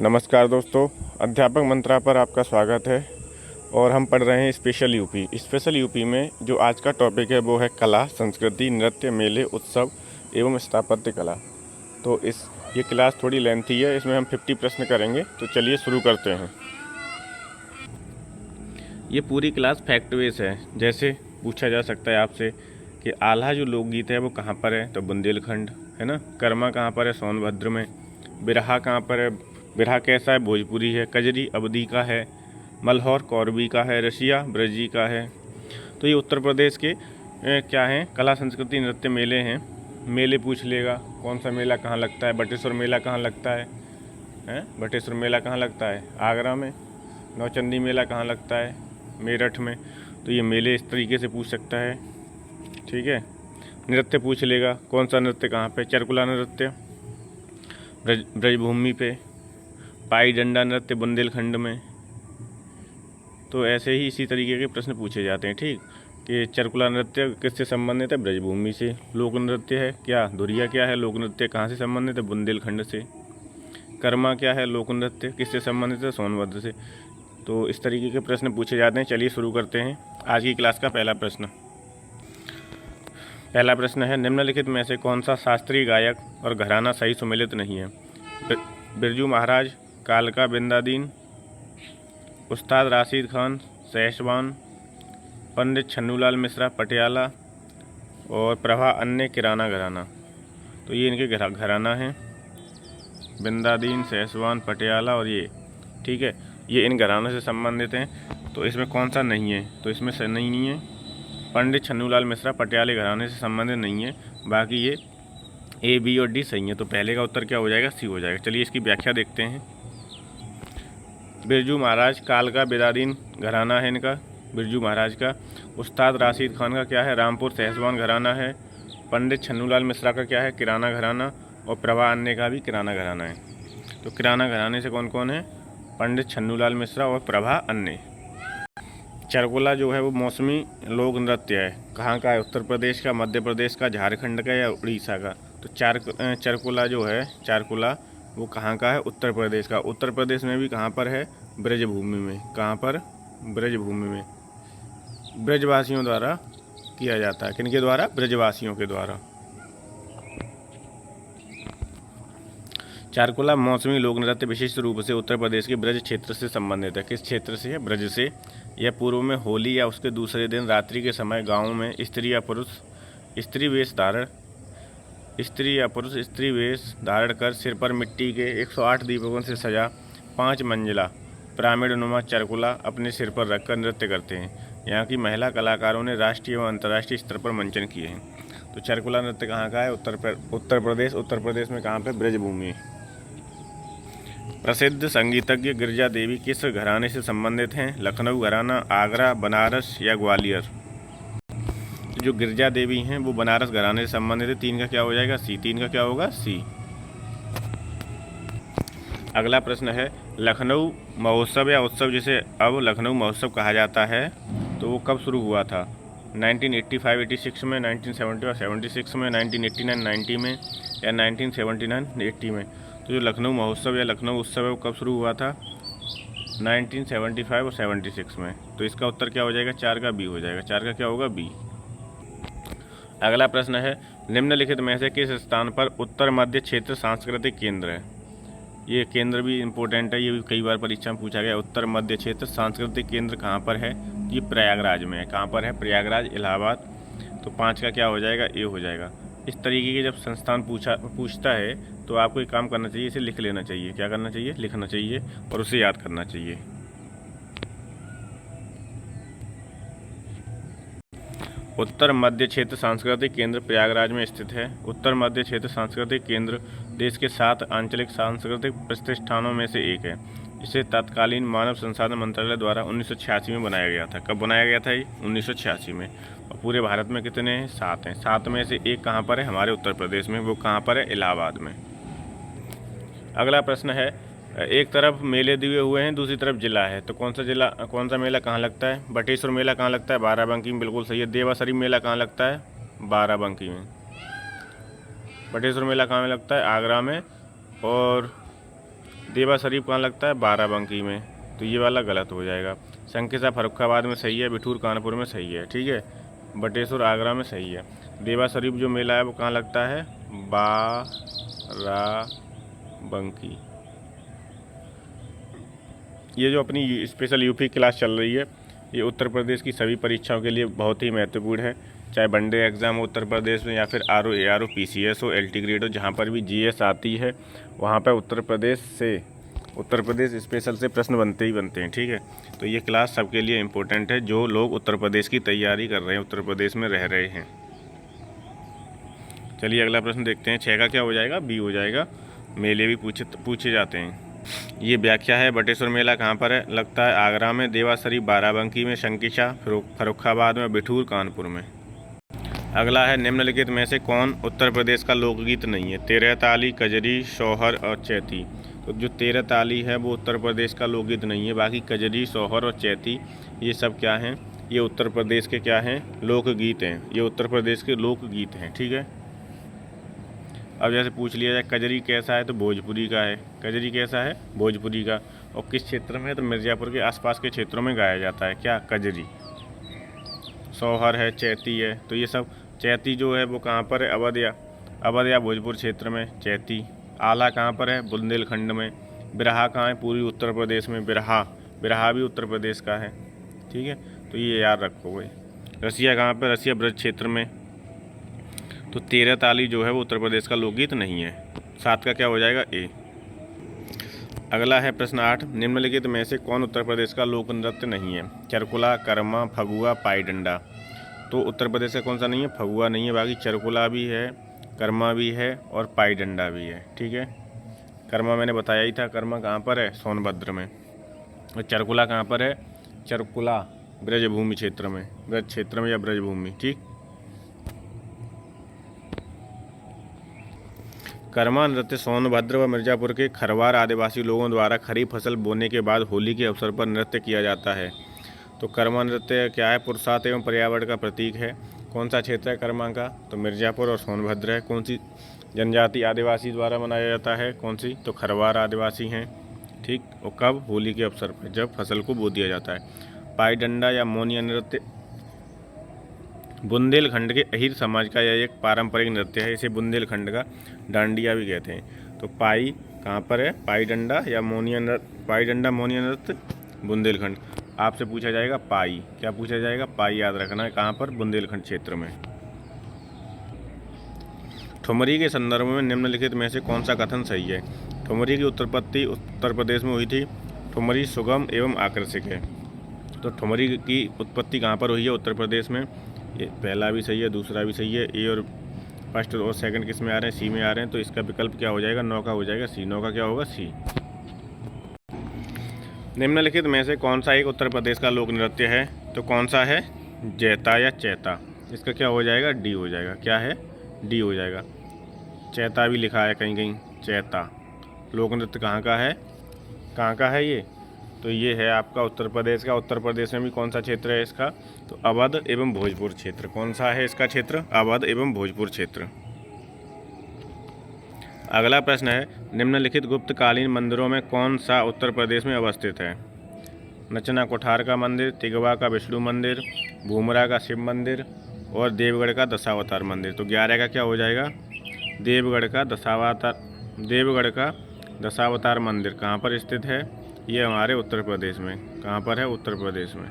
नमस्कार दोस्तों, अध्यापक मंत्रा पर आपका स्वागत है। और हम पढ़ रहे हैं स्पेशल यूपी में जो आज का टॉपिक है वो है कला, संस्कृति, नृत्य, मेले, उत्सव एवं स्थापत्य कला। तो ये क्लास थोड़ी लेंथी है, इसमें हम 50 प्रश्न करेंगे। तो चलिए शुरू करते हैं। ये पूरी क्लास फैक्ट बेस है। जैसे पूछा जा सकता है आपसे कि आल्हा जो लोकगीत है वो कहाँ पर है, तो बुंदेलखंड है ना। कर्मा कहाँ पर है, सोनभद्र में। बिरहा कहाँ पर है, बिरहा कैसा है, भोजपुरी है। कजरी अवधी का है। मल्हौर कौरवी का है। रसिया ब्रजी का है। तो ये उत्तर प्रदेश के क्या हैं, कला, संस्कृति, नृत्य, मेले हैं। मेले पूछ लेगा, कौन सा मेला कहाँ लगता है। बटेश्वर मेला कहाँ लगता है, बटेश्वर मेला कहाँ लगता है, आगरा में। नौचंदी मेला कहाँ लगता है, मेरठ में। तो ये मेले इस तरीके से पूछ सकता है, ठीक है। नृत्य पूछ लेगा, कौन सा नृत्य कहाँ पे, चरकुला नृत्य ब्रजभूमि पे। पाई डंडा नृत्य बुंदेलखंड में। तो ऐसे ही इसी तरीके के प्रश्न पूछे जाते हैं, ठीक। कि चरकुला नृत्य किससे संबंधित है, ब्रजभूमि से। लोक नृत्य है क्या, धुरिया क्या है, लोक नृत्य कहाँ से संबंधित है, बुंदेलखंड से। कर्मा क्या है, लोक नृत्य किससे संबंधित है, सोनभद्र से। तो इस तरीके के प्रश्न पूछे जाते हैं। चलिए शुरू करते हैं आज की क्लास का पहला प्रश्न। पहला प्रश्न है, निम्नलिखित में से कौन सा शास्त्रीय गायक और घराना सही सुमेलित नहीं है। बिरजू महाराज, कालका बिंदादीन, उस्ताद राशिद खान सैशवान, पंडित छन्नूलाल मिश्रा पटियाला और प्रभा अन्य किराना घराना। तो ये इनके घराना हैं, बिंदादीन, सैशवान, पटियाला और ये, ठीक है। ये इन घरानों से संबंधित हैं। तो इसमें कौन सा नहीं है, तो इसमें से नहीं है। पंडित छन्नूलाल मिश्रा पटियाले घराने से संबंधित नहीं है। बाकी ये ए, बी और डी सही है। तो पहले का उत्तर क्या हो जाएगा, सी हो जाएगा। चलिए इसकी व्याख्या देखते हैं। बिरजू महाराज, कालका बिदादीन घराना है इनका, बिरजू महाराज का। उस्ताद राशिद खान का क्या है, रामपुर सैशवान घराना है। पंडित छन्नूलाल मिश्रा का क्या है, किराना घराना। और प्रभा अन्य का भी किराना घराना है। तो किराना घराने से कौन कौन है, पंडित छन्नूलाल मिश्रा और प्रभा अन्य। चरकुला जो है वो मौसमी लोक नृत्य है। कहाँ का है, उत्तर प्रदेश का, मध्य प्रदेश का, झारखंड का या उड़ीसा का। तो चरकुला जो है, चारकुला वो कहाँ का है, उत्तर प्रदेश का। उत्तर प्रदेश में भी कहाँ पर है, ब्रजभूमि में। कहाँ पर, ब्रजभूमि में। ब्रजवासियों द्वारा किया जाता है। किनके द्वारा, ब्रजवासियों के द्वारा। चारकुला मौसमी लोक नृत्य विशिष्ट रूप से उत्तर प्रदेश के ब्रज क्षेत्र से संबंधित है। किस क्षेत्र से है, ब्रज से। यह पूर्व में होली या उसके दूसरे दिन रात्रि के समय गाँव में स्त्री या पुरुष स्त्री वेश धारण कर सिर पर मिट्टी के 108 दीपकों से सजा 5 मंजिला पिरामिड नुमा चरकुला अपने सिर पर रखकर नृत्य करते हैं। यहाँ की महिला कलाकारों ने राष्ट्रीय एवं अंतर्राष्ट्रीय स्तर पर मंचन किए हैं। तो चरकुला नृत्य कहाँ का है, उत्तर प्रदेश में कहाँ पे, ब्रजभूमि। प्रसिद्ध संगीतज्ञ गिरिजा देवी किस घराने से संबंधित हैं, लखनऊ घराना, आगरा, बनारस या ग्वालियर। जो गिरिजा देवी हैं वो बनारस घराने से संबंधित है। 3 का क्या हो जाएगा, सी। 3 का क्या होगा, सी। अगला प्रश्न है, लखनऊ महोत्सव या उत्सव जिसे अब लखनऊ महोत्सव कहा जाता है, तो वो कब शुरू हुआ था, 1985-86 में, 1970-76 में, 1989-90 में या 1979-80 में। तो जो लखनऊ महोत्सव या लखनऊ उत्सव है वो कब शुरू हुआ था, 1975 और 76 में। तो इसका उत्तर क्या हो जाएगा, 4 का बी हो जाएगा। 4 का क्या होगा, बी। अगला प्रश्न है, निम्नलिखित में से किस स्थान पर उत्तर मध्य क्षेत्र सांस्कृतिक केंद्र है। ये केंद्र भी इम्पोर्टेंट है, ये भी कई बार परीक्षा में पूछा गया। उत्तर मध्य क्षेत्र सांस्कृतिक केंद्र कहाँ पर है, ये प्रयागराज में है। कहाँ पर है, प्रयागराज, इलाहाबाद। तो 5 का क्या हो जाएगा, ए हो जाएगा। इस तरीके के जब संस्थान पूछता है तो आपको एक काम करना चाहिए, इसे लिख लेना चाहिए। क्या करना चाहिए, लिखना चाहिए और उसे याद करना चाहिए। उत्तर मध्य क्षेत्र सांस्कृतिक केंद्र प्रयागराज में स्थित है। उत्तर मध्य क्षेत्र सांस्कृतिक केंद्र देश के 7 आंचलिक सांस्कृतिक प्रतिष्ठानों में से एक है। इसे तत्कालीन मानव संसाधन मंत्रालय द्वारा 1986 में बनाया गया था। कब बनाया गया था ये, 1986 में। और पूरे भारत में कितने हैं, 7 हैं। 7 में से एक कहाँ पर है, हमारे उत्तर प्रदेश में। वो कहाँ पर है, इलाहाबाद में। अगला प्रश्न है, एक तरफ मेले दिए हुए हैं, दूसरी तरफ जिला है। तो कौन सा मेला कहाँ लगता है, बटेश्वर मेला कहाँ लगता है, बाराबंकी में। बिल्कुल सही है। देवासरी मेला कहाँ लगता है, बाराबंकी में। बटेश्वर मेला कहाँ में लगता है, आगरा में। और देवा शरीफ कहाँ लगता है? बाराबंकी में, तो ये वाला गलत हो जाएगा। शंकिसा फर्रुखाबाद में सही है, बिठूर कानपुर में सही है, ठीक है। बटेश्वर आगरा में सही है। देवा शरीफ जो मेला है वो कहाँ लगता है? बाराबंकी। ये जो अपनी स्पेशल यूपी क्लास चल रही है, ये उत्तर प्रदेश की सभी परीक्षाओं के लिए बहुत ही महत्वपूर्ण है, चाहे वनडे एग्ज़ाम हो उत्तर प्रदेश में या फिर आरओ एआरओ पीसीएस हो एलटी ग्रेड हो, जहाँ पर भी जीएस आती है वहाँ पर उत्तर प्रदेश स्पेशल से प्रश्न बनते ही बनते हैं, ठीक है। तो ये क्लास सबके लिए इम्पोर्टेंट है जो लोग उत्तर प्रदेश की तैयारी कर रहे हैं, उत्तर प्रदेश में रह रहे हैं। चलिए अगला प्रश्न देखते हैं। 6 का क्या हो जाएगा? बी हो जाएगा। मेले भी पूछे जाते हैं। ये व्याख्या है। बटेश्वर मेला कहाँ पर है? लगता है आगरा में, देवा शरीफ बाराबंकी में, शंकिसा फर्रुखाबाद में, बिठूर कानपुर में। अगला है निम्नलिखित में से कौन उत्तर प्रदेश का लोकगीत नहीं है? 13 ताली, कजरी, सोहर और चैती। तो जो 13 ताली है वो उत्तर प्रदेश का लोकगीत नहीं है, बाकी कजरी, सोहर और चैती ये सब क्या हैं? ये उत्तर प्रदेश के क्या हैं? लोकगीत हैं। ये उत्तर प्रदेश के लोकगीत हैं, ठीक है। अब जैसे पूछ लिया जाए कजरी कैसा है, तो भोजपुरी का है। कजरी कैसा है? भोजपुरी का। और किस क्षेत्र में है? तो मिर्ज़ापुर के आसपास के क्षेत्रों में गाया जाता है क्या? कजरी। सोहर है, चैती है, तो ये सब चैती जो है वो कहाँ पर है? अवध या भोजपुर क्षेत्र में चैती। आला कहाँ पर है? बुंदेलखंड में। बिरहा कहाँ है? पूर्वी उत्तर प्रदेश में। बिरहा भी उत्तर प्रदेश का है, ठीक है। तो ये याद रखो भाई। रसिया कहाँ पर? रसिया ब्रज क्षेत्र में। तो 13 ताली जो है वो उत्तर प्रदेश का लोकगीत नहीं है। 7 का क्या हो जाएगा? ए। अगला है प्रश्न 8। निम्नलिखित में से कौन उत्तर प्रदेश का लोक नृत्य नहीं है? चरकुला, कर्मा, फगुआ, पाई डंडा। तो उत्तर प्रदेश का कौन सा नहीं है? फगुआ नहीं है, बाकी चरकुला भी है, कर्मा भी है और पाई डंडा भी है, ठीक है। कर्मा मैंने बताया ही था। कर्मा कहाँ पर है? सोनभद्र में। और चरकुला कहाँ पर है? चरकुला ब्रजभूमि क्षेत्र में, ब्रज क्षेत्र में या ब्रजभूमि, ठीक। कर्मा नृत्य सोनभद्र व मिर्ज़ापुर के खरवार आदिवासी लोगों द्वारा खरीफ फसल बोने के बाद होली के अवसर पर नृत्य किया जाता है। तो कर्मा नृत्य क्या है? पुरुषार्थ एवं पर्यावरण का प्रतीक है। कौन सा क्षेत्र है कर्मा का? तो मिर्ज़ापुर और सोनभद्र है। कौन सी जनजाति आदिवासी द्वारा मनाया जाता है? कौन सी? तो खरवार आदिवासी हैं, ठीक। और कब? होली के अवसर पर, जब फसल को बो दिया जाता है। पाई डंडा या मोनिया नृत्य बुंदेलखंड के अहीर समाज का यह एक पारंपरिक नृत्य है। इसे बुंदेलखंड का डांडिया भी कहते हैं। तो पाई कहाँ पर है? पाई डंडा या मोनिया नृत्य, पाई डंडा मोनिया नृत्य बुंदेलखंड। आपसे पूछा जाएगा पाई, क्या पूछा जाएगा? पाई याद रखना है। कहाँ पर? बुंदेलखंड क्षेत्र में। ठुमरी के संदर्भ में निम्नलिखित में से कौन सा कथन सही है? ठुमरी की उत्पत्ति उत्तर प्रदेश में हुई थी। ठुमरी सुगम एवं आकर्षक है। तो ठुमरी की उत्पत्ति कहाँ पर हुई है? उत्तर प्रदेश में। ये पहला भी सही है, दूसरा भी सही है। ए और फर्स्ट और सेकंड किस में आ रहे हैं? सी में आ रहे हैं। तो इसका विकल्प क्या हो जाएगा? 9 का हो जाएगा सी। 9 का क्या होगा? सी। निम्नलिखित में से कौन सा एक उत्तर प्रदेश का लोक नृत्य है? तो कौन सा है? जैता या चैता। इसका क्या हो जाएगा? डी हो जाएगा। क्या है? डी हो जाएगा। चैता भी लिखा है कहीं कहीं, चैता। लोक नृत्य कहाँ का है? कहाँ का है ये? तो ये है आपका उत्तर प्रदेश का। उत्तर प्रदेश में भी कौन सा क्षेत्र है इसका? तो अवध एवं भोजपुर क्षेत्र। कौन सा है इसका क्षेत्र? अवध एवं भोजपुर क्षेत्र। अगला प्रश्न है निम्नलिखित गुप्तकालीन मंदिरों में कौन सा उत्तर प्रदेश में अवस्थित है? नचना कोठार का मंदिर, तिगवा का विष्णु मंदिर, भूमरा का शिव मंदिर और देवगढ़ का दशावतार मंदिर। तो 11 का क्या हो जाएगा? देवगढ़ का दशावतार मंदिर कहाँ पर स्थित है? ये हमारे उत्तर प्रदेश में। कहाँ पर है? उत्तर प्रदेश में।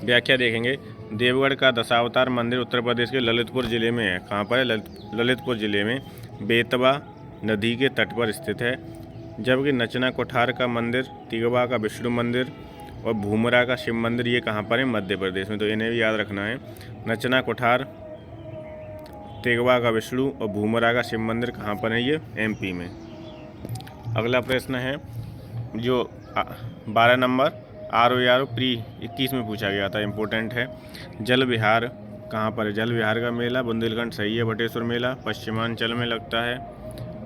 व्याख्या देखेंगे। देवगढ़ का दशावतार मंदिर उत्तर प्रदेश के ललितपुर जिले में है। कहाँ पर है? ललितपुर जिले में बेतवा नदी के तट पर स्थित है। जबकि नचना कोठार का मंदिर, तिगवा का विष्णु मंदिर और भूमरा का शिव मंदिर ये कहाँ पर है? मध्य प्रदेश में। तो इन्हें भी याद रखना है। नचना कोठार, तिगवा का विष्णु और भूमरा का शिव मंदिर कहाँ पर है? ये एमपी में। अगला प्रश्न है जो 12 नंबर आरओ प्री 21 में पूछा गया था, इम्पोर्टेंट है। जल विहार कहाँ पर है? जल विहार का मेला बुंदेलखंड सही है। बटेश्वर मेला पश्चिमांचल में लगता है,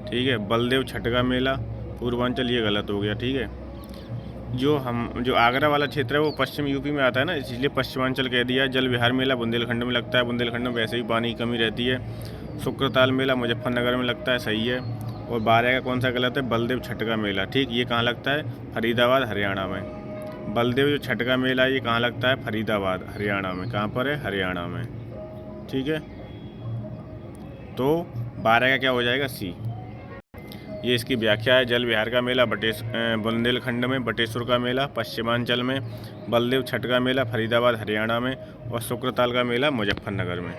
ठीक है। बलदेव छठ का मेला पूर्वांचल, ये गलत हो गया, ठीक है। जो आगरा वाला क्षेत्र है वो पश्चिम यूपी में आता है ना, इसलिए पश्चिमांचल कह दिया। जल विहार मेला बुंदेलखंड में लगता है। बुंदेलखंड में वैसे ही पानी की कमी रहती है। शुक्रताल मेला मुजफ्फरनगर में लगता है, सही है। और 12 का कौन सा गलत है? बलदेव छठ का मेला। ठीक, ये कहाँ लगता है? फरीदाबाद हरियाणा में। बलदेव जो छठ का मेला ये कहाँ लगता है? फरीदाबाद हरियाणा में। कहाँ पर है? हरियाणा में। ठीक है, तो 12 का क्या हो जाएगा? सी। ये इसकी व्याख्या है। जल विहार का मेला बुंदेलखंड में, बटेश्वर का मेला पश्चिमांचल में, बलदेव छठ का मेला फरीदाबाद हरियाणा में, और शुक्रताल का मेला मुजफ्फरनगर में।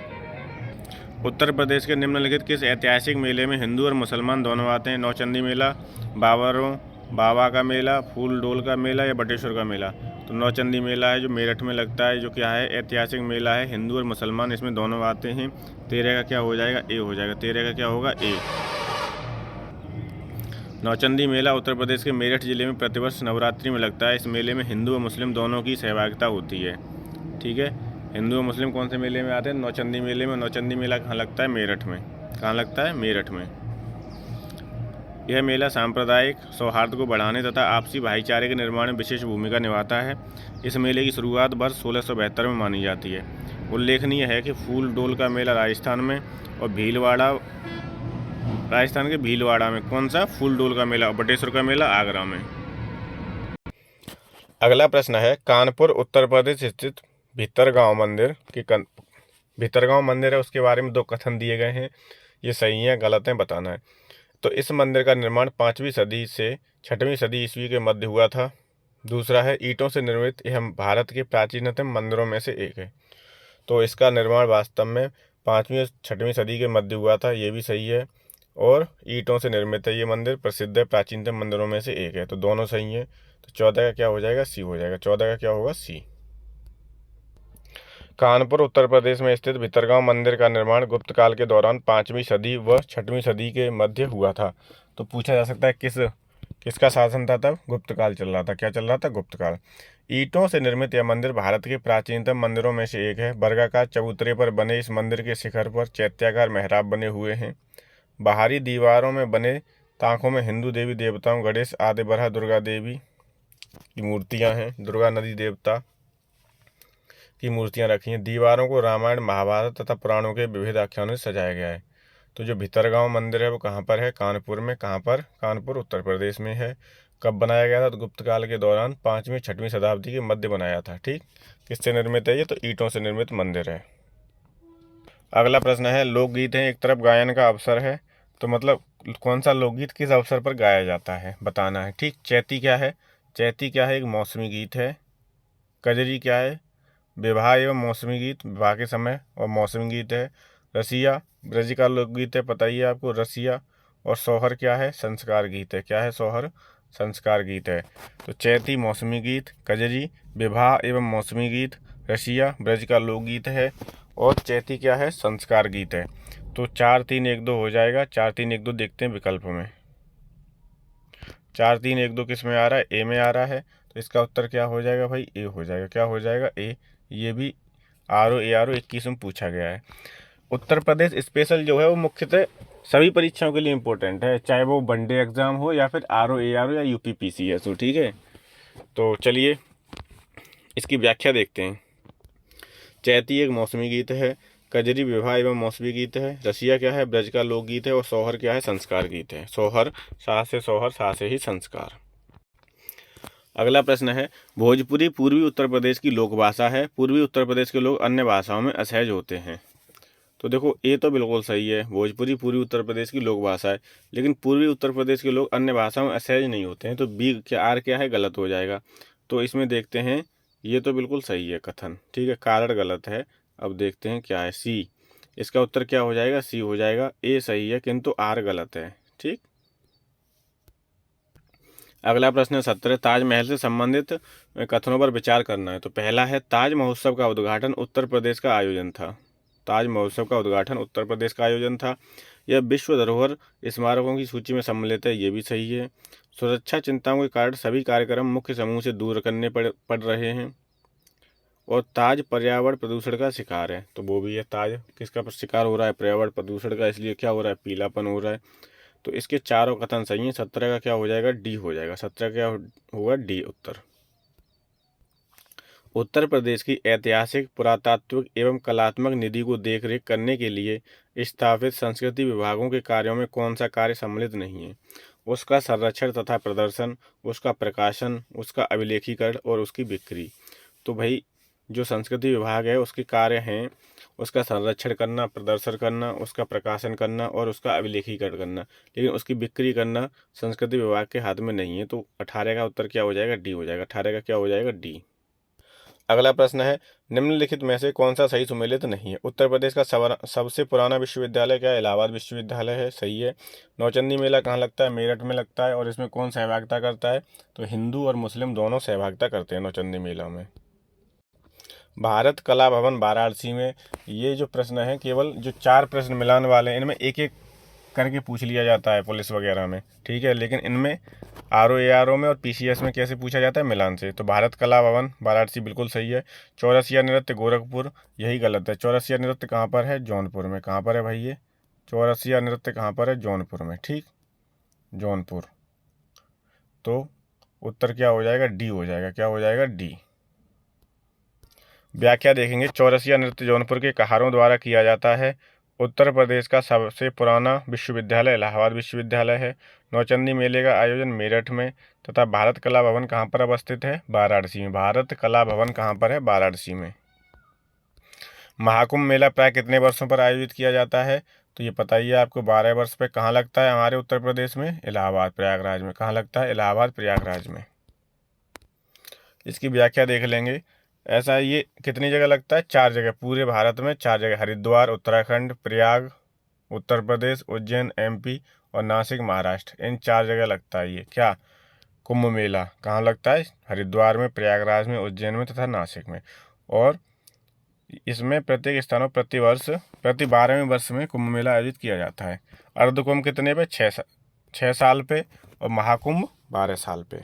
उत्तर प्रदेश के निम्नलिखित किस ऐतिहासिक मेले में हिंदू और मुसलमान दोनों आते हैं? नौचंदी मेला, बाबरों बाबा का मेला, फूल डोल का मेला, या बटेश्वर का मेला? तो नौचंदी मेला है जो मेरठ में लगता है, जो क्या है? ऐतिहासिक मेला है। हिंदू और मुसलमान इसमें दोनों आते हैं। 13 का क्या हो जाएगा? ए हो जाएगा। 13 का क्या होगा? ए। नौचंदी मेला उत्तर प्रदेश के मेरठ जिले में प्रतिवर्ष नवरात्रि में लगता है। इस मेले में हिंदू और मुस्लिम दोनों की सहभागिता होती है। ठीक है, हिंदू और मुस्लिम कौन से मेले में आते हैं? नौचंदी मेले में। नौचंदी मेला कहाँ लगता है? मेरठ में। कहाँ लगता है? मेरठ में। यह मेला सांप्रदायिक सौहार्द को बढ़ाने तथा आपसी भाईचारे के निर्माण में विशेष भूमिका निभाता है। इस मेले की शुरुआत वर्ष 1672 में मानी जाती है। उल्लेखनीय है कि फूल डोल का मेला राजस्थान में, और भीलवाड़ा राजस्थान के भीलवाड़ा में। कौन सा? फूल डोल का मेला। बटेश्वर का मेला आगरा में। अगला प्रश्न है, कानपुर उत्तर प्रदेश स्थित भितरगांव मंदिर भितरगांव मंदिर है, उसके बारे में 2 कथन दिए गए हैं। ये सही है गलत है बताना है। तो इस मंदिर का निर्माण 5वीं सदी से 6वीं सदी ईस्वी के मध्य हुआ था। दूसरा है, ईंटों से निर्मित यह भारत के प्राचीनतम मंदिरों में से एक है। तो इसका निर्माण वास्तव में 5वीं और 6वीं सदी के मध्य हुआ था, ये भी सही है। और ईंटों से निर्मित है ये मंदिर, प्रसिद्ध है, प्राचीनतम मंदिरों में से एक है। तो दोनों सही है। तो 14 का क्या हो जाएगा? सी हो जाएगा। 14 का क्या होगा? सी। कानपुर उत्तर प्रदेश में स्थित भितरगांव मंदिर का निर्माण गुप्त काल के दौरान 5वीं सदी व 6वीं सदी के मध्य हुआ था। तो पूछा जा सकता है किसका शासन था तब? गुप्त काल चल रहा था। क्या चल रहा था? गुप्त काल। ईंटों से निर्मित यह मंदिर भारत के प्राचीनतम मंदिरों में से एक है। वर्गाकार चबूतरे पर बने इस मंदिर के शिखर पर चैत्याकार मेहराब बने हुए हैं। बाहरी दीवारों में बने ताकों में हिंदू देवी देवताओं गणेश आदि बरहा दुर्गा देवी की मूर्तियां हैं। दुर्गा नदी देवता की मूर्तियां रखी हैं। दीवारों को रामायण महाभारत तथा पुराणों के विविध आख्यानों से सजाया गया है। तो जो भितरगांव मंदिर है वो कहाँ पर है? कानपुर में। कहाँ पर? कानपुर उत्तर प्रदेश में है। कब बनाया गया था? तो गुप्त काल के दौरान 5वीं 6वीं शताब्दी के मध्य बनाया था। ठीक, किससे निर्मित है ये? तो ईंटों से निर्मित मंदिर है। अगला प्रश्न है, लोकगीत है एक तरफ गायन का अवसर है, तो मतलब कौन सा लोकगीत किस अवसर पर गाया जाता है बताना है। ठीक, चैती क्या है? चैती क्या है? एक मौसमी गीत है। कजरी क्या है? विवाह एवं मौसमी गीत, विवाह के समय और मौसमी गीत है। रसिया ब्रज का लोकगीत है, पता ही है आपको रसिया। और सोहर क्या है? संस्कार गीत है। क्या है? सोहर संस्कार गीत है। तो चैती मौसमी गीत, कजरी विवाह एवं मौसमी गीत, रसिया ब्रज का लोकगीत है, और चैती क्या है? संस्कार गीत है। तो 4 3 1 2 हो जाएगा। 4 3 1 2 देखते हैं विकल्प में। 4 3 1 2 किस में आ रहा है? ए में आ रहा है। तो इसका उत्तर क्या हो जाएगा भाई? ए हो जाएगा। क्या हो जाएगा? ए। ये भी RO ARO 21 में पूछा गया है। उत्तर प्रदेश स्पेशल जो है वो मुख्यतः सभी परीक्षाओं के लिए इम्पोर्टेंट है, चाहे वो वनडे एग्जाम हो या फिर RO ARO या UPPCS हो। ठीक है, तो चलिए इसकी व्याख्या देखते हैं। चैती एक मौसमी गीत है, कजरी विवाह एवं मौसमी गीत है, रसिया क्या है? ब्रज का लोकगीत है, और सोहर क्या है? संस्कार गीत है। सोहर सा से ही संस्कार। अगला प्रश्न है, भोजपुरी पूर्वी उत्तर प्रदेश की लोकभाषा है। पूर्वी उत्तर प्रदेश के लोग अन्य भाषाओं में असहज होते हैं। तो देखो ए तो बिल्कुल सही है, भोजपुरी पूर्वी उत्तर प्रदेश की लोकभाषा है, लेकिन पूर्वी उत्तर प्रदेश के लोग अन्य भाषाओं में असहज नहीं होते हैं। तो बी क्या आर क्या है? गलत हो जाएगा। तो इसमें देखते हैं, ये तो बिल्कुल सही है कथन। ठीक है, कारण गलत है। अब देखते हैं क्या है। सी, इसका उत्तर क्या हो जाएगा? सी हो जाएगा। ए सही है किंतु आर गलत है। ठीक, अगला प्रश्न 17, ताजमहल से संबंधित कथनों पर विचार करना है। तो पहला है, ताज महोत्सव का उद्घाटन उत्तर प्रदेश का आयोजन था। ताज महोत्सव का उद्घाटन उत्तर प्रदेश का आयोजन था। यह विश्व धरोहर स्मारकों की सूची में सम्मिलित है। ये भी सही है। सुरक्षा चिंताओं के कारण सभी कार्यक्रम मुख्य समूह से दूर करने पड़ रहे हैं। और ताज पर्यावरण प्रदूषण का शिकार है। तो वो भी है, ताज किसका शिकार हो रहा है? पर्यावरण प्रदूषण का। इसलिए क्या हो रहा है? पीलापन हो रहा है। तो इसके चारों कथन सही हैं। 17 का क्या हो जाएगा? डी हो जाएगा। 17 क्या होगा? डी उत्तर। उत्तर प्रदेश की ऐतिहासिक, पुरातात्विक एवं कलात्मक निधि को देखरेख करने के लिए स्थापित संस्कृति विभागों के कार्यों में कौन सा कार्य सम्मिलित नहीं है? उसका संरक्षण तथा प्रदर्शन, उसका प्रकाशन, उसका अभिलेखीकरण और उसकी बिक्री। तो भाई जो संस्कृति विभाग है उसके कार्य हैं उसका संरक्षण करना, प्रदर्शन करना, उसका प्रकाशन करना और उसका अभिलेखीकरण करना, लेकिन उसकी बिक्री करना संस्कृति विभाग के हाथ में नहीं है। तो 18 का उत्तर क्या हो जाएगा? डी हो जाएगा। 18 का क्या हो जाएगा? डी। अगला प्रश्न है, निम्नलिखित में से कौन सा सही सुमेलित नहीं है? उत्तर प्रदेश का सबसे पुराना विश्वविद्यालय क्या है? इलाहाबाद विश्वविद्यालय है, सही है। नौचंदी मेला कहाँ लगता है? मेरठ में लगता है। और इसमें कौन सहभागिता करता है? तो हिंदू और मुस्लिम दोनों सहभागिता करते हैं नौचंदी मेला में। भारत कला भवन वाराणसी में, ये जो प्रश्न है केवल जो 4 प्रश्न मिलान वाले हैं इनमें एक एक करके पूछ लिया जाता है पुलिस वगैरह में, ठीक है, लेकिन इनमें RO में और PCS में कैसे पूछा जाता है? मिलान से। तो भारत कला भवन वाराणसी बिल्कुल सही है। चौरसिया नृत्य गोरखपुर, यही गलत है। चौरसिया नृत्य कहाँ पर है? जौनपुर में। कहाँ पर है भाई ये? चौरसिया नृत्य कहाँ पर है? जौनपुर में, ठीक, जौनपुर। तो उत्तर क्या हो जाएगा? डी हो जाएगा। क्या हो जाएगा? डी। व्याख्या देखेंगे, चौरसिया नृत्य जौनपुर के कहारों द्वारा किया जाता है। उत्तर प्रदेश का सबसे पुराना विश्वविद्यालय इलाहाबाद विश्वविद्यालय है। नौचंदी मेले का आयोजन मेरठ में तथा भारत कला भवन कहाँ पर अवस्थित है? वाराणसी में। भारत कला भवन कहाँ पर है? वाराणसी में। महाकुंभ मेला प्राय कितने वर्षों पर आयोजित किया जाता है? तो ये पता ही है आपको, 12 वर्ष पे। कहाँ लगता है हमारे उत्तर प्रदेश में? इलाहाबाद प्रयागराज में। कहाँ लगता है? इलाहाबाद प्रयागराज में। इसकी व्याख्या देख लेंगे। ऐसा ये कितनी जगह लगता है? 4 जगह, पूरे भारत में 4 जगह। हरिद्वार उत्तराखंड, प्रयाग उत्तर प्रदेश, उज्जैन MP और नासिक महाराष्ट्र, इन 4 जगह लगता है ये क्या? कुंभ मेला। कहाँ लगता है? हरिद्वार में, प्रयागराज में, उज्जैन में तथा नासिक में। और इसमें प्रत्येक स्थानों प्रतिवर्ष प्रति 12वें वर्ष में कुंभ मेला आयोजित किया जाता है। अर्धकुंभ कितने पे? 6 साल पे और महाकुंभ 12 साल पे।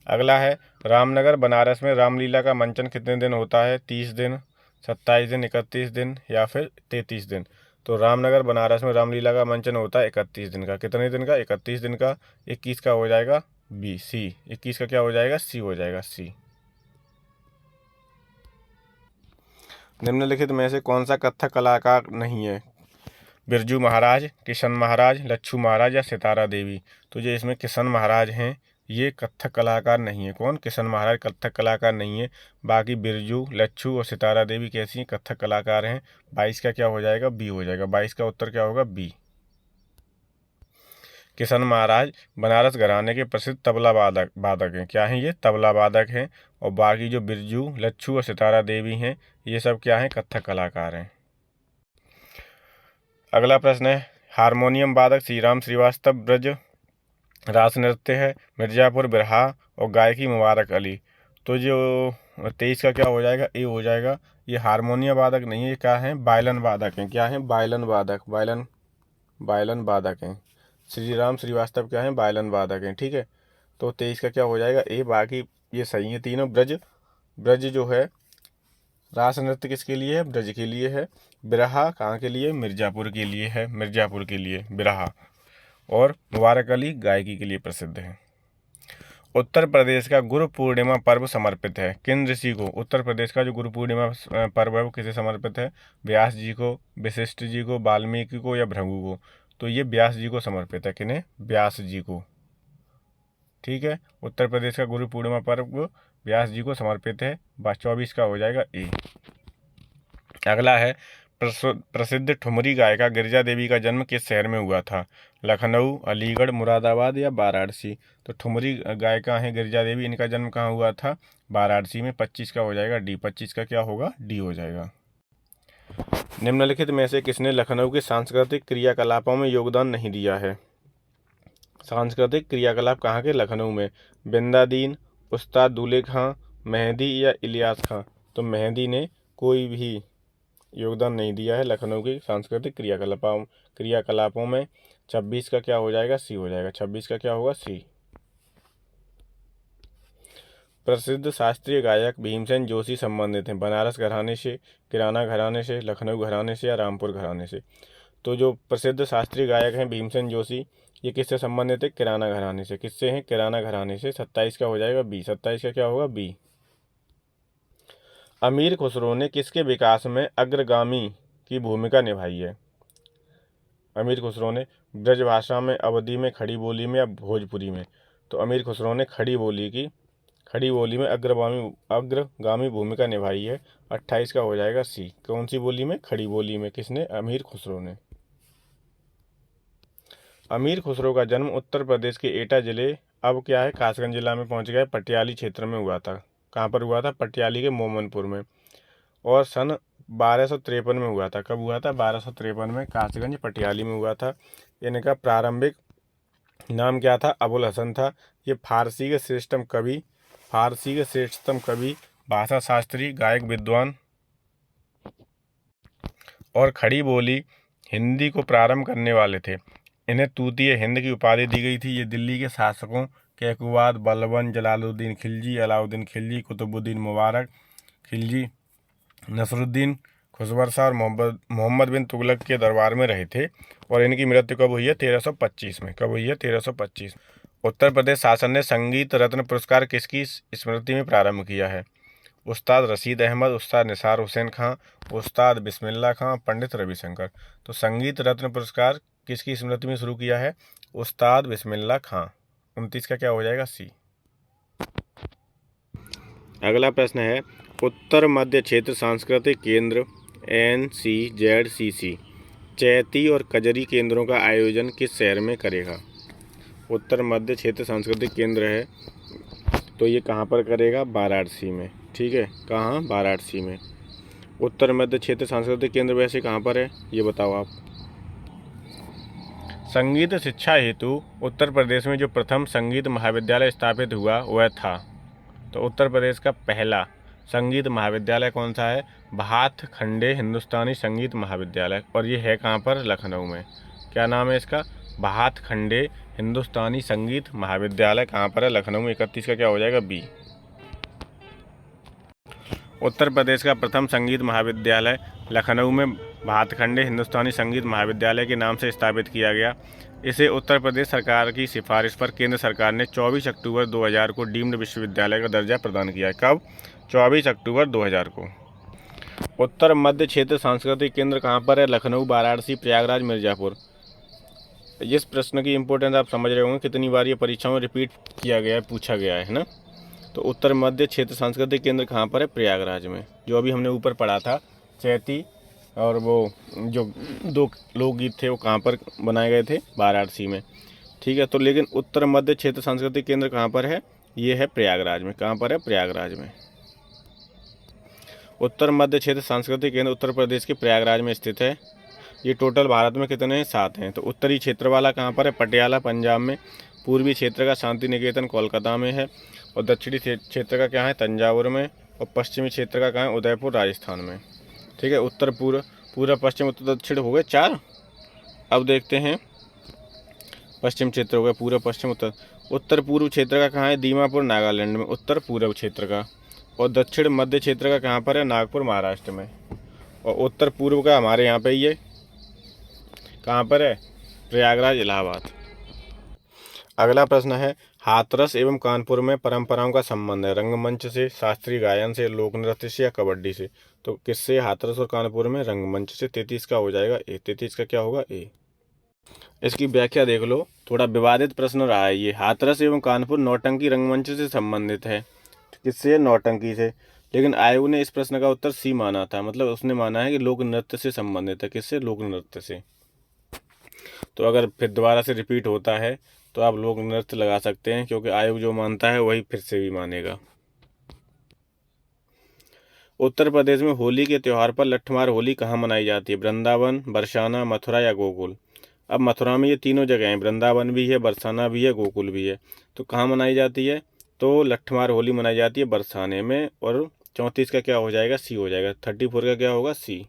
अगला है, रामनगर बनारस में रामलीला का मंचन कितने दिन होता है? 30 दिन, 27 दिन, 31 दिन या फिर 33 दिन। तो रामनगर बनारस में रामलीला का मंचन होता है 31 दिन का। कितने दिन का? 31 दिन का। 21 का हो जाएगा बी, सी। 21 का क्या हो जाएगा? सी हो जाएगा, सी। निम्नलिखित में से कौन सा कथक कलाकार नहीं है? बिरजू महाराज, किशन महाराज, लच्छू महाराज या सितारा देवी। तो ये इसमें किशन महाराज हैं, ये कथक कलाकार नहीं है। कौन? किशन महाराज कथक कलाकार नहीं है। बाकी बिरजू, लच्छू और सितारा देवी कैसी हैं? कथक कलाकार हैं। 22 का क्या हो जाएगा? बी हो जाएगा। 22 का उत्तर क्या होगा? बी। किशन महाराज बनारस घराने के प्रसिद्ध तबला वादक हैं। क्या हैं ये? तबला वादक हैं। और बाकी जो बिरजू, लच्छू और सितारा देवी हैं ये सब क्या हैं? कथक कलाकार हैं। अगला प्रश्न है, हारमोनियम वादक श्रीराम श्रीवास्तव ब्रज रास नृत्य है, मिर्जापुर बिरहा और गायकी मुबारक अली। तो जो 23 का क्या हो जाएगा? ए हो जाएगा। ये हारमोनियम वादक नहीं है, क्या है? वायलिन वादक हैं। क्या है? वायलिन वादक, वायलिन वादक हैं। श्रीराम श्रीवास्तव क्या है? वायलिन वादक हैं, ठीक है। तो 23 का क्या हो जाएगा? ए। बाकी ये सही है तीनों। ब्रज जो है रास नृत्य किसके लिए है? ब्रज के लिए है। बिरहा कहाँ के लिए? मिर्जापुर के लिए है, मिर्जापुर के लिए बिरहा। और मुबारक अली गायकी के लिए प्रसिद्ध है। उत्तर प्रदेश का गुरु पूर्णिमा पर्व समर्पित है किन ऋषि को? उत्तर प्रदेश का जो गुरु पूर्णिमा पर्व है वो किसे समर्पित है? व्यास जी को, वशिष्ठ जी को, वाल्मीकि को या भृगु को? तो ये व्यास जी को समर्पित है। किन्हें? व्यास जी को, ठीक है। उत्तर प्रदेश का गुरु पूर्णिमा पर्व व्यास जी को समर्पित है। 24 का हो जाएगा ए। अगला है, प्रसिद्ध ठुमरी गायिका गिरिजा देवी का जन्म किस शहर में हुआ था? लखनऊ, अलीगढ़, मुरादाबाद या वाराणसी? तो ठुमरी गायिका हैं गिरिजा देवी, इनका जन्म कहाँ हुआ था? वाराणसी में। 25 का हो जाएगा डी। 25 का क्या होगा? डी हो जाएगा। निम्नलिखित में से किसने लखनऊ के सांस्कृतिक क्रियाकलापों में योगदान नहीं दिया है? सांस्कृतिक क्रियाकलाप कहाँ के? लखनऊ में। बिंदा दीन, उस्ताद दूल्हे खां, मेहंदी या इलियास खां? तो मेहंदी ने कोई भी योगदान नहीं दिया है लखनऊ के सांस्कृतिक क्रियाकलापों में। 26 का क्या हो जाएगा? सी हो जाएगा। 26 का क्या होगा? सी। प्रसिद्ध शास्त्रीय गायक भीमसेन जोशी संबंधित हैं बनारस घराने से, किराना घराने से, लखनऊ घराने से या रामपुर घराने से? तो जो प्रसिद्ध शास्त्रीय गायक हैं भीमसेन जोशी, ये किससे संबंधित है? किराना घराने से। किससे हैं? किराना घराने से। 27 का हो जाएगा बी। 27 का क्या होगा? बी। अमीर खुसरो ने किसके विकास में अग्रगामी की भूमिका निभाई है? अमीर खुसरो ने ब्रजभाषा में, अवधी में, खड़ी बोली में या भोजपुरी में? तो अमीर खुसरो ने खड़ी बोली में अग्रगामी भूमिका निभाई है। 28 का हो जाएगा सी। कौन सी बोली में? खड़ी बोली में। किसने? अमीर खुसरो ने। अमीर खुसरो का जन्म उत्तर प्रदेश के एटा जिले, अब क्या है, कासगंज जिला में पहुंच गए, पटियाली क्षेत्र में हुआ था। कहाँ पर हुआ था? पटियाली के मोमनपुर में। और सन 1253 में हुआ था। कब हुआ था? 1253 में कासगंज पटियाली में हुआ था। इनका प्रारंभिक नाम क्या था? अबुल हसन था। ये फारसी के श्रेष्ठतम कवि, भाषा शास्त्री, गायक, विद्वान और खड़ी बोली हिंदी को प्रारंभ करने वाले थे। इन्हें तूतीय हिंद की उपाधि दी गई थी। ये दिल्ली के शासकों कैकुबाद, बलबन, जलालुद्दीन खिलजी, अलाउद्दीन खिलजी, कुतुबुद्दीन मुबारक खिलजी, नसरुद्दीन खुसवर शाह और मोहम्मद बिन तुगलक के दरबार में रहे थे। और इनकी मृत्यु कब हुई है? 1325 में। कब हुई है? 1325। उत्तर प्रदेश शासन ने संगीत रत्न पुरस्कार किसकी स्मृति में प्रारंभ किया है? उस्ताद रशीद अहमद, उस्ताद निसार हुसैन खां, उस्ताद बिस्मिल्लाह खां, पंडित रविशंकर। तो संगीत रत्न पुरस्कार किसकी स्मृति में शुरू किया है? उस्ताद बिस्मिल्लाह खां। 29 का क्या हो जाएगा? सी। अगला प्रश्न है, उत्तर मध्य क्षेत्र सांस्कृतिक केंद्र NCZCC चैती और कजरी केंद्रों का आयोजन किस शहर में करेगा? उत्तर मध्य क्षेत्र सांस्कृतिक केंद्र है तो ये कहाँ पर करेगा? वाराणसी में। ठीक है, कहाँ? वाराणसी में। उत्तर मध्य क्षेत्र सांस्कृतिक केंद्र वैसे कहाँ पर है, ये बताओ आप। संगीत शिक्षा हेतु उत्तर प्रदेश में जो प्रथम संगीत महाविद्यालय स्थापित हुआ वह था, तो उत्तर प्रदेश का पहला संगीत महाविद्यालय कौन सा है? भातखंडे हिंदुस्तानी संगीत महाविद्यालय। और ये है कहाँ पर? लखनऊ में। क्या नाम है इसका? भातखंडे हिंदुस्तानी संगीत महाविद्यालय कहाँ पर है? लखनऊ में। 31 का क्या हो जाएगा? बी। उत्तर प्रदेश का प्रथम संगीत महाविद्यालय लखनऊ में भातखंडे हिंदुस्तानी संगीत महाविद्यालय के नाम से स्थापित किया गया। इसे उत्तर प्रदेश सरकार की सिफारिश पर केंद्र सरकार ने 24 अक्टूबर 2000 को डीम्ड विश्वविद्यालय का दर्जा प्रदान किया है। कब? 24 अक्टूबर 2000 को। उत्तर मध्य क्षेत्र सांस्कृतिक केंद्र कहाँ पर है? लखनऊ, वाराणसी, प्रयागराज, मिर्ज़ापुर। इस प्रश्न की इंपॉर्टेंस आप समझ रहे होंगे, कितनी बार ये परीक्षाओं में रिपीट किया गया है, पूछा गया है ना। तो उत्तर मध्य क्षेत्र सांस्कृतिक केंद्र कहाँ पर है? प्रयागराज में। जो अभी हमने ऊपर पढ़ा था, चैती और वो जो 2 लोकगीत थे वो कहाँ पर बनाए गए थे? वाराणसी में। ठीक है, तो लेकिन उत्तर मध्य क्षेत्र सांस्कृतिक केंद्र कहाँ पर है? ये है प्रयागराज में। कहाँ पर है? प्रयागराज में। उत्तर मध्य क्षेत्र सांस्कृतिक केंद्र उत्तर प्रदेश के प्रयागराज में स्थित है। ये टोटल भारत में कितने हैं? 7 हैं। तो उत्तरी क्षेत्र वाला कहाँ पर है? पटियाला, पंजाब में। पूर्वी क्षेत्र का शांति निकेतन कोलकाता में है। और दक्षिणी क्षेत्र का क्या है? तंजावुर में। और पश्चिमी क्षेत्र का कहाँ है? उदयपुर, राजस्थान में। ठीक है, उत्तर पूर्व पश्चिम उत्तर दक्षिण हो गए 4। अब देखते हैं पश्चिम क्षेत्र हो गया, पूर्व पश्चिम उत्तर। उत्तर पूर्व क्षेत्र का कहाँ है? दीमापुर, नागालैंड में, उत्तर पूर्व क्षेत्र का। और दक्षिण मध्य क्षेत्र का कहाँ पर है? नागपुर, महाराष्ट्र में। और उत्तर पूर्व का हमारे यहाँ पे ये कहाँ पर है? प्रयागराज, इलाहाबाद। अगला प्रश्न है, हाथरस एवं कानपुर में परंपराओं का संबंध है? रंगमंच से, शास्त्रीय गायन से, लोक नृत्य से या कबड्डी से? तो किससे? हाथरस और कानपुर में रंगमंच से। 33 का हो जाएगा ए। 33 का क्या होगा? ए। इसकी व्याख्या देख लो, थोड़ा विवादित प्रश्न रहा है ये। हाथरस एवं कानपुर नौटंकी रंगमंच से संबंधित है। किससे? नौटंकी से। लेकिन आयोग ने इस प्रश्न का उत्तर सी माना था, मतलब उसने माना है कि लोक नृत्य से संबंधित है। किससे? लोक नृत्य से। तो अगर फिर दोबारा से रिपीट होता है तो आप लोक नृत्य लगा सकते हैं, क्योंकि आयोग जो मानता है वही फिर से भी मानेगा। उत्तर प्रदेश में होली के त्यौहार पर लठमार होली कहाँ मनाई जाती है? वृंदावन, बरसाना, मथुरा या गोकुल? अब मथुरा में ये तीनों जगह हैं, वृंदावन भी है, बरसाना भी है, गोकुल भी है। तो कहाँ मनाई जाती है? तो लठमार होली मनाई जाती है बरसाने में। और 34 का क्या हो जाएगा? सी हो जाएगा। 34 का क्या होगा? सी।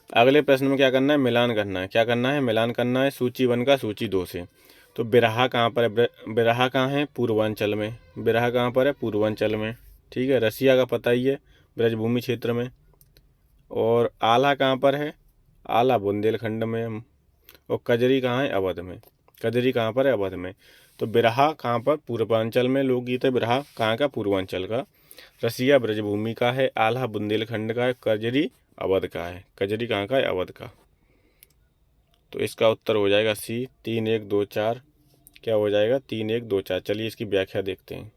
अगले प्रश्न में क्या करना है? मिलान करना है। क्या करना है? मिलान करना है सूची 1 का सूची 2 से। तो बिरहा कहाँ पर है? बिरहा कहाँ है? पूर्वांचल में। बिरहा कहाँ पर है? पूर्वांचल में। ठीक है, रसिया का पता ही है, ब्रजभूमि क्षेत्र में। और आला कहाँ पर है? आला बुंदेलखंड में। और कजरी कहाँ है? अवध में। कजरी कहाँ पर है? अवध में। तो बिरहा कहाँ पर? पूर्वांचल में लोकगीत है बिरहा। कहाँ का? पूर्वांचल का। रसिया ब्रजभूमि का है, आल्हा बुंदेलखंड का है, कजरी अवध का है। कजरी कहाँ का है? अवध का। तो इसका उत्तर हो जाएगा सी, 3 1 2 4। क्या हो जाएगा? 3 1 2 4। चलिए इसकी व्याख्या देखते हैं।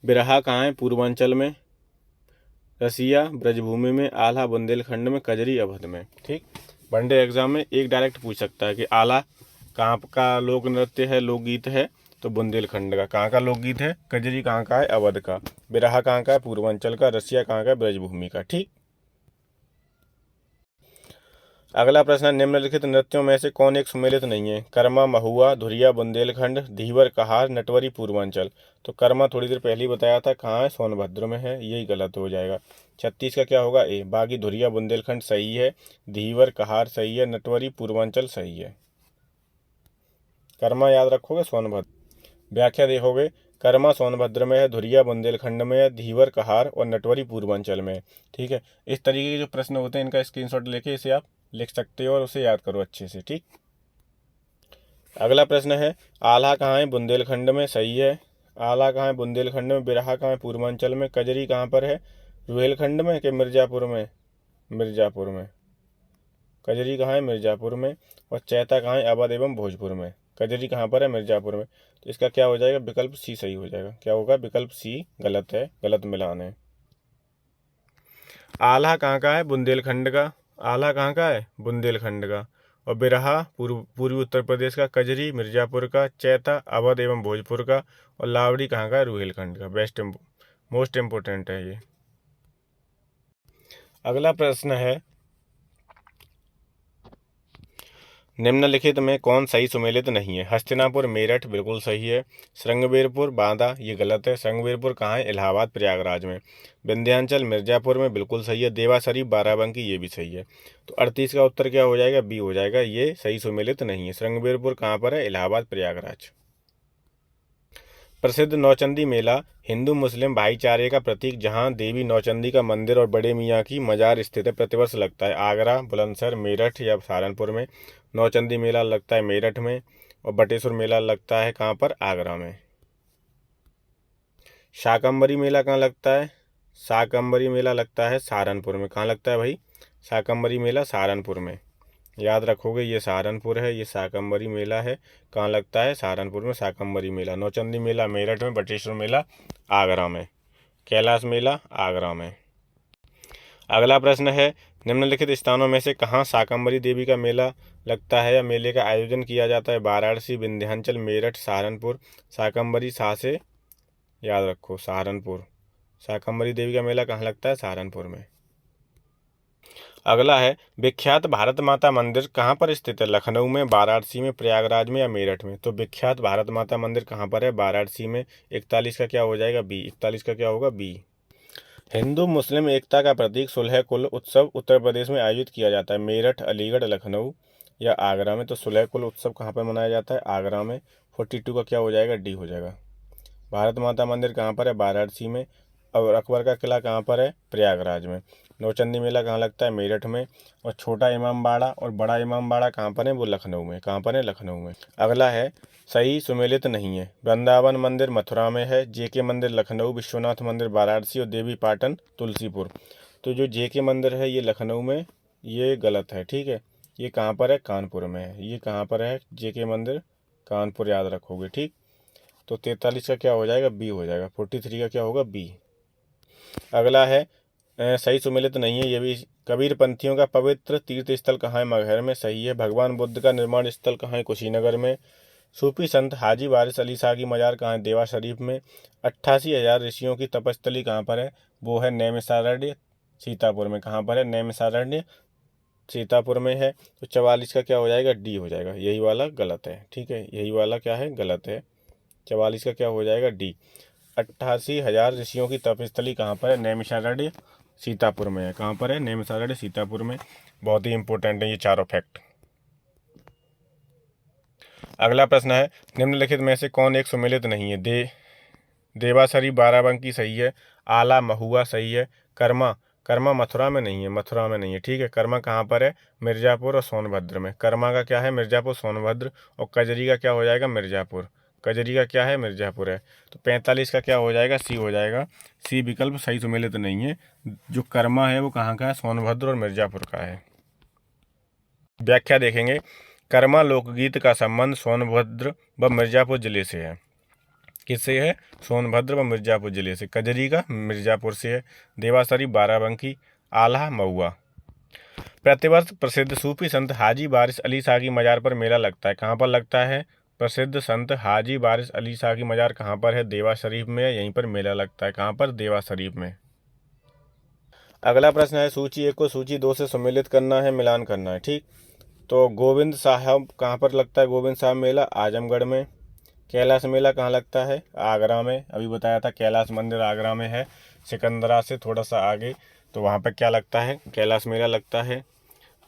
बिरहा कहाँ है? पूर्वांचल में, रसिया ब्रजभूमि में, आल्हा बुंदेलखंड में, कजरी अवध में। ठीक, वनडे एग्जाम में एक डायरेक्ट पूछ सकता है कि आल्हा कहाँ का लोक नृत्य है, लोकगीत है? तो बुंदेलखंड का। कहाँ का लोकगीत है? कजरी कहाँ का है? अवध का। बिरहा कहाँ का है? पूर्वांचल का। रसिया कहाँ का है? ब्रजभूमि का। ठीक, अगला प्रश्न है, निम्नलिखित नृत्यों में से कौन एक सुमेलित नहीं है? कर्मा, महुआ, धुरिया, बुंदेलखंड, धीवर, कहार, नटवरी, पूर्वांचल। तो कर्मा थोड़ी देर पहले ही बताया था, कहाँ है? सोनभद्र में है। यही गलत हो जाएगा। 36 का क्या होगा? ए। बाकी धुरिया, बुंदेलखंड सही है, धीवर, कहार सही है, नटवरी, पूर्वांचल सही है। कर्मा याद रखोगे, सोनभद्र। व्याख्या देखोगे, कर्मा सोनभद्र में है, धुरिया बुंदेलखंड में है, धीवर कहार और नटवरी पूर्वांचल में है। ठीक है, इस तरीके के जो प्रश्न होते हैं इनका स्क्रीनशॉट लेके इसे आप लिख सकते हो और उसे याद करो अच्छे से। ठीक, अगला प्रश्न है, आल्हा कहाँ है? बुंदेलखंड में। सही है। आल्हा कहाँ है? बुंदेलखंड में। बिरहा कहाँ है? पूर्वांचल में। कजरी कहाँ पर है? रुहेलखंड में कि मिर्जापुर में? मिर्जापुर में। कजरी कहाँ है? मिर्जापुर में। और चैता कहाँ है? अवध एवं भोजपुर में। कजरी कहाँ पर है? मिर्जापुर में। तो इसका क्या हो जाएगा? विकल्प सी सही हो जाएगा। क्या होगा? विकल्प सी गलत है, गलत मिलान है। आल्हा कहाँ का है? बुंदेलखंड का। आल्हा कहाँ का है? बुंदेलखंड का। और बिरहा पूर्वी उत्तर प्रदेश का। कजरी मिर्जापुर का। चैता अवध एवं भोजपुर का। और लावड़ी कहाँ का है? रुहेलखंड का। मोस्ट इम्पोर्टेंट है ये। अगला प्रश्न है, निम्नलिखित में कौन सही सुमेलित नहीं है? हस्तिनापुर मेरठ बिल्कुल सही है। श्रृंगबेरपुर बांदा ये गलत है। श्रृंगबेरपुर कहाँ है? इलाहाबाद प्रयागराज में। विंध्याचल मिर्जापुर में बिल्कुल सही है। देवा शरीफ बाराबंकी ये भी सही है। तो 38 का उत्तर क्या हो जाएगा? बी हो जाएगा। ये सही सुमेलित नहीं है। श्रृंगबेरपुर कहाँ पर है? इलाहाबाद प्रयागराज। प्रसिद्ध नौचंदी मेला हिंदू मुस्लिम भाईचारे का प्रतीक, जहां देवी नौचंदी का मंदिर और बड़े मियाँ की मजार स्थित है, प्रतिवर्ष लगता है। आगरा, बुलंदशहर, मेरठ या सहारनपुर में। नौचंदी मेला लगता है मेरठ में और बटेश्वर मेला लगता है कहाँ पर? आगरा में। शाकंबरी मेला कहाँ लगता है? शाकंबरी मेला लगता है सहारनपुर में। कहाँ लगता है भाई? शाकंबरी मेला सहारनपुर में। याद रखोगे, ये सहारनपुर है, ये शाकंबरी मेला है। कहाँ लगता है? सहारनपुर में शाकंबरी मेला। नौचंदी मेला मेरठ में, बटेश्वर मेला आगरा में, कैलाश मेला आगरा में। अगला प्रश्न है, निम्नलिखित स्थानों में से कहाँ शाकंबरी देवी का मेला लगता है या मेले का आयोजन किया जाता है? वाराणसी, विंध्याचल, मेरठ, सहारनपुर। शाकंबरी शाह से याद रखो, सहारनपुर। शाकंबरी देवी का मेला कहाँ लगता है? सहारनपुर में। अगला है, विख्यात भारत माता मंदिर कहाँ पर स्थित है? लखनऊ में, वाराणसी में, प्रयागराज में या मेरठ में। तो विख्यात भारत माता मंदिर कहाँ पर है? वाराणसी में। 41 का क्या हो जाएगा? बी। 41 का क्या होगा? बी। हिंदू मुस्लिम एकता का प्रतीक सुलह कुल उत्सव उत्तर प्रदेश में आयोजित किया जाता है। मेरठ, अलीगढ़, लखनऊ या आगरा में। तो सुलह कुल उत्सव कहाँ पर मनाया जाता है? आगरा में। 42 का क्या हो जाएगा? डी हो जाएगा। भारत माता मंदिर कहाँ पर है? वाराणसी में। और अकबर का किला कहाँ पर है? प्रयागराज में। नौचंदी मेला कहाँ लगता है? मेरठ में। और छोटा इमाम बाड़ा और बड़ा इमाम बाड़ा कहाँ पर है? वो लखनऊ में। कहाँ पर है? लखनऊ में। अगला है, सही सुमेलित नहीं है। वृंदावन मंदिर मथुरा में है, जेके मंदिर लखनऊ, विश्वनाथ मंदिर वाराणसी और देवी पाटन तुलसीपुर। तो जो जेके मंदिर है ये लखनऊ में, ये गलत है। ठीक है, ये कहाँ पर है? कानपुर में है। ये कहाँ पर है? जेके मंदिर कानपुर, याद रखोगे। ठीक, तो 43 का क्या हो जाएगा? बी हो जाएगा। 43 का क्या होगा? बी। अगला है, सही सुमेलित नहीं है ये भी। कबीर पंथियों का पवित्र तीर्थ स्थल कहाँ है? मगहर में। सही है। भगवान बुद्ध का निर्माण स्थल कहाँ है? कुशीनगर में। सूफी संत हाजी वारिस अली शाह की मजार कहाँ है? देवा शरीफ में। 88,000 ऋषियों की तपस्थली कहाँ पर है? वो है नैमिषारण्य सीतापुर में। कहाँ पर है? नैमिषारण्य सीतापुर में है। तो 44 का क्या हो जाएगा? डी हो जाएगा। यही वाला गलत है। ठीक है, यही वाला क्या है? गलत है। 44 का क्या हो जाएगा? डी। 88,000 ऋषियों की तपस्थली कहाँ पर है? नैमिषारण्य सीतापुर में है। कहाँ पर है? नैमिषारण्य सीतापुर में। बहुत ही इंपॉर्टेंट है ये चारों फैक्ट। अगला प्रश्न है, निम्नलिखित में से कौन एक सुमेलित नहीं है? देवासरी बाराबंकी सही है। आला महुआ सही है। कर्मा मथुरा में नहीं है। मथुरा में नहीं है। ठीक है, कर्मा कहाँ पर है? मिर्जापुर और सोनभद्र में। कर्मा का क्या है? मिर्जापुर सोनभद्र। और कजरी का क्या हो जाएगा? मिर्जापुर। कजरी का क्या है, मिर्ज़ापुर है। तो 45 का क्या हो जाएगा, सी हो जाएगा। सी विकल्प सही सुमेलित नहीं है। जो कर्मा है वो कहाँ का है, सोनभद्र और मिर्ज़ापुर का है। व्याख्या देखेंगे। कर्मा लोकगीत का संबंध सोनभद्र व मिर्ज़ापुर जिले से है। किससे है, सोनभद्र व मिर्ज़ापुर जिले से। कजरी का मिर्ज़ापुर से है। देवासरी बाराबंकी, आल्हा महुआ। प्रतिवर्ष प्रसिद्ध सूफी संत हाजी वारिस अली शाह की मजार पर मेला लगता है। कहाँ पर लगता है, प्रसिद्ध संत हाजी वारिस अली शाह की मजार कहाँ पर है, देवा शरीफ में है। यहीं पर मेला लगता है। कहाँ पर, देवा शरीफ में। अगला प्रश्न है, सूची 1 को सूची 2 से सम्मिलित करना है, मिलान करना है। ठीक, तो गोविंद साहब कहाँ पर लगता है, गोविंद साहब मेला आजमगढ़ में। कैलाश मेला कहाँ लगता है, आगरा में। अभी बताया था कैलाश मंदिर आगरा में है, सिकंदरा से थोड़ा सा आगे। तो वहाँ पर क्या लगता है, कैलाश मेला लगता है।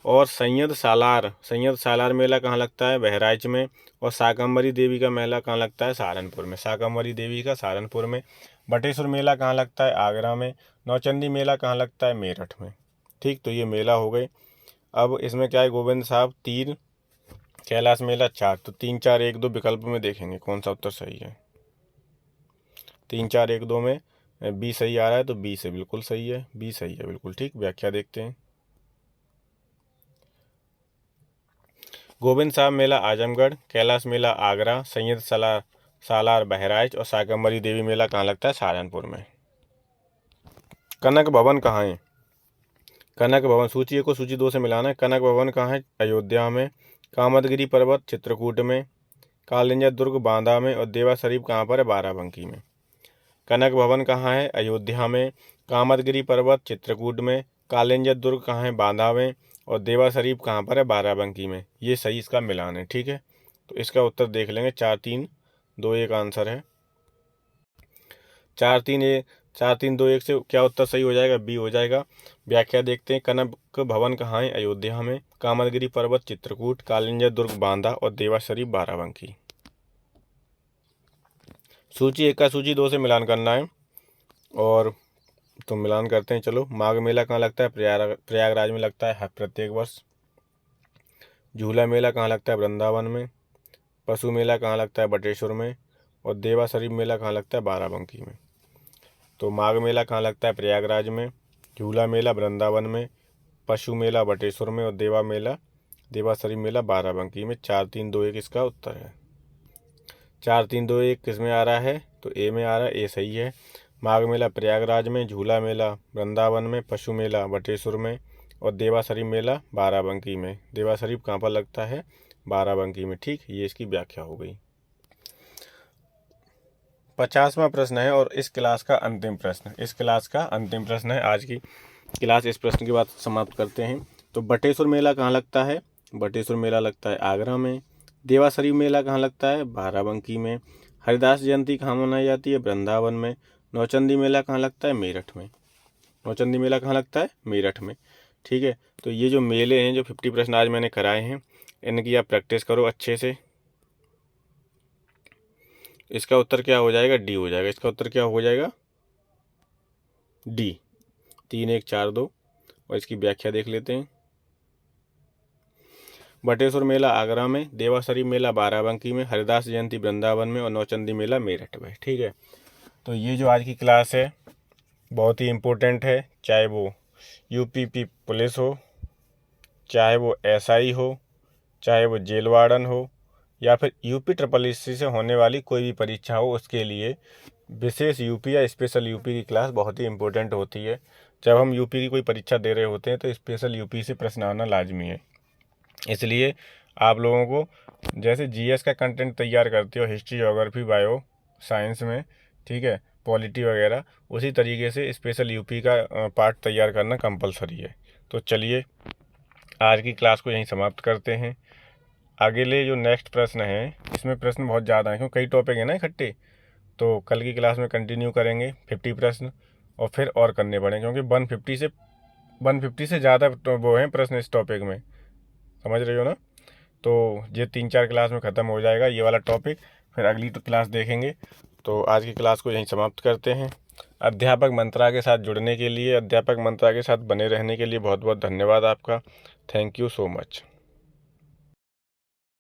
और सैयद सालार मेला कहाँ लगता है, बहराइच में। और शाकंभरी देवी का मेला कहाँ लगता है, सहारनपुर में। शाकंभरी देवी का सहारनपुर में। बटेश्वर मेला कहाँ लगता है, आगरा में। नौचंदी मेला कहाँ लगता है, मेरठ में। ठीक, तो ये मेला हो गए। अब इसमें क्या है, गोविंद साहब 3, कैलाश मेला 4। तो 3, 4, 1, 2 विकल्प में देखेंगे कौन सा उत्तर सही है। 3, 4, 1, 2 में बी सही आ रहा है, तो बी से बिल्कुल सही है, बी सही है बिल्कुल। ठीक, व्याख्या देखते हैं। गोविंद साहब मेला आजमगढ़, कैलाश मेला आगरा, सैयद सालार बहराइच और शाकंभरी देवी मेला कहाँ लगता है, सहारनपुर में। कनक भवन कहाँ है, कनक भवन सूची 1 को सूची 2 से मिलाना है। कनक भवन कहाँ है, अयोध्या में। कामदगिरी पर्वत चित्रकूट में। कालिंजा दुर्ग बांदा में। और देवा शरीफ कहाँ पर है, बाराबंकी में। कनक भवन कहाँ है, अयोध्या में। कामदगिरी पर्वत चित्रकूट में। कालिंजा दुर्ग कहाँ है, बांदा में। और देवा शरीफ कहाँ पर है, बाराबंकी में। ये सही इसका मिलान है। ठीक है, तो इसका उत्तर देख लेंगे। 4, 3, 2, 1 आंसर है। 4, 3, 2, 1 से क्या उत्तर सही हो जाएगा, बी हो जाएगा। व्याख्या देखते हैं। कनक भवन कहाँ है, अयोध्या में। कामदगिरी पर्वत चित्रकूट। कालिंजा दुर्ग बांदा। और देवा शरीफ बाराबंकी। सूची 1 का सूची 2 से मिलान करना है, और तो मिलान करते हैं। चलो, माघ मेला कहाँ लगता है, प्रयागराज में लगता है प्रत्येक वर्ष। झूला मेला कहाँ लगता है, वृंदावन में। पशु मेला कहाँ लगता है, बटेश्वर में। और देवा शरीफ मेला कहाँ लगता है, बाराबंकी में। तो माघ मेला कहाँ लगता है, प्रयागराज में। झूला मेला वृंदावन में। पशु मेला बटेश्वर में। और देवा शरीफ मेला बाराबंकी में। 4, 3, 2, 1 इसका उत्तर है। 4, 3, 2, 1 किस में आ रहा है, तो ए में आ रहा है, ए सही है। माघ मेला प्रयागराज में। झूला मेला वृंदावन में। पशु मेला बटेश्वर में। और देवा शरीफ मेला बाराबंकी में। देवा शरीफ कहाँ पर लगता है, बाराबंकी में। ठीक, ये इसकी व्याख्या हो गई। 50वां प्रश्न है और इस क्लास का अंतिम प्रश्न है। आज की क्लास इस प्रश्न के बाद समाप्त करते हैं। तो बटेश्वर मेला कहाँ लगता है, बटेश्वर मेला लगता है आगरा में। देवा शरीफ मेला कहाँ लगता है, बाराबंकी में। हरिदास जयंती कहाँ मनाई जाती है, वृंदावन में। नौचंदी मेला कहाँ लगता है, मेरठ में। नौचंदी मेला कहाँ लगता है, मेरठ में। ठीक है, तो ये जो मेले हैं, जो 50 प्रश्न आज मैंने कराए हैं, इनकी आप प्रैक्टिस करो अच्छे से। इसका उत्तर क्या हो जाएगा, डी हो जाएगा। इसका उत्तर क्या हो जाएगा, डी। 3, 1, 4, 2। और इसकी व्याख्या देख लेते हैं। बटेश्वर मेला आगरा में। देवा शरीफ मेला बाराबंकी में। हरिदास जयंती वृंदावन में। और नौचंदी मेला मेरठ में। ठीक है, तो ये जो आज की क्लास है बहुत ही इम्पोर्टेंट है। चाहे वो यूपीपी पुलिस हो, चाहे वो एसआई हो, चाहे वो जेल वार्डन हो, या फिर यूपी SSSC से होने वाली कोई भी परीक्षा हो, उसके लिए विशेष यूपी या स्पेशल यूपी की क्लास बहुत ही इम्पोर्टेंट होती है। जब हम यूपी की कोई परीक्षा दे रहे होते हैं तो स्पेशल यूपी से प्रश्न आना लाजमी है। इसलिए आप लोगों को जैसे जीएस का कंटेंट तैयार करते हो, हिस्ट्री, ज्योग्राफी, बायो साइंस में, ठीक है, पॉलिटी वगैरह, उसी तरीके से स्पेशल यूपी का पार्ट तैयार करना कंपलसरी है। तो चलिए आज की क्लास को यहीं समाप्त करते हैं। अगले जो नेक्स्ट प्रश्न है, इसमें प्रश्न बहुत ज़्यादा हैं क्योंकि कई टॉपिक हैं ना इकट्ठे। तो कल की क्लास में कंटिन्यू करेंगे 50 प्रश्न, और फिर और करने पड़ेंगे क्योंकि 150 से ज़्यादा वो हैं प्रश्न इस टॉपिक में, समझ रहे हो ना। तो ये 3-4 क्लास में ख़त्म हो जाएगा ये वाला टॉपिक, फिर अगली क्लास देखेंगे। तो आज की क्लास को यहीं समाप्त करते हैं। अध्यापक मंत्रा के साथ जुड़ने के लिए, अध्यापक मंत्रा के साथ बने रहने के लिए बहुत बहुत धन्यवाद आपका। Thank you so much.